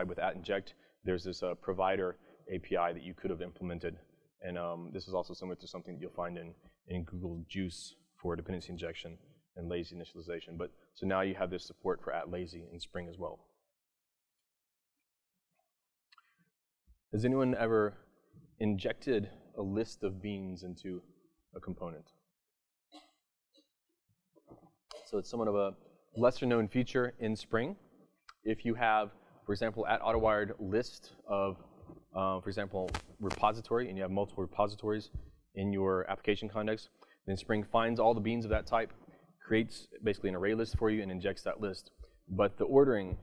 with @inject, there's this provider API that you could have implemented. And this is also similar to something that you'll find in Google Juice for dependency injection and lazy initialization. But so now you have this support for @lazy in Spring as well. Has anyone ever injected a list of beans into a component? So it's somewhat of a lesser known feature in Spring. If you have, for example, @AutoWired list of, for example, repository, and you have multiple repositories in your application context, then Spring finds all the beans of that type, creates basically an array list for you, and injects that list. But the ordering,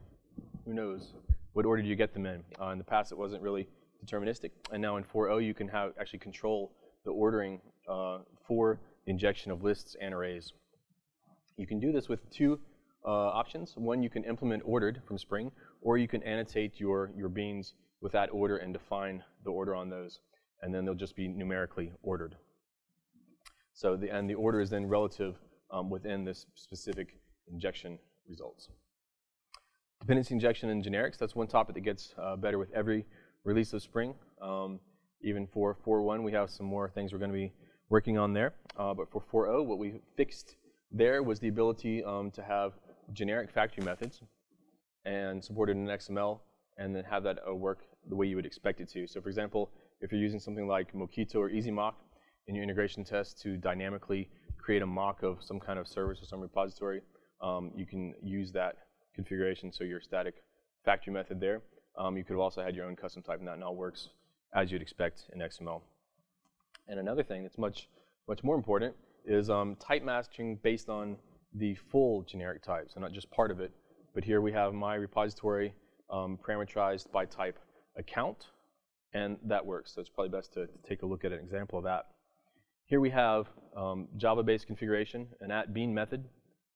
who knows what order do you get them in? In the past, it wasn't really deterministic, and now in 4.0, you can actually control the ordering for injection of lists and arrays. You can do this with two options. One, you can implement ordered from Spring, or you can annotate your beans with that order and define the order on those, and then they'll just be numerically ordered. So the order is then relative within this specific injection results. Dependency injection and generics, that's one topic that gets better with every release of Spring. Even for 4.1, we have some more things we're going to be working on there. But for 4.0, what we fixed there was the ability to have generic factory methods and supported in XML, and then have that work the way you would expect it to. So for example, if you're using something like Mockito or EasyMock in your integration test to dynamically create a mock of some kind of service or some repository, you can use that configuration, so your static factory method there. You could have also had your own custom type, and that now works as you'd expect in XML. And another thing that's much more important is type masking based on the full generic type, so not just part of it. But here we have my repository parameterized by type account, and that works. So it's probably best to take a look at an example of that. Here we have Java-based configuration, an @bean method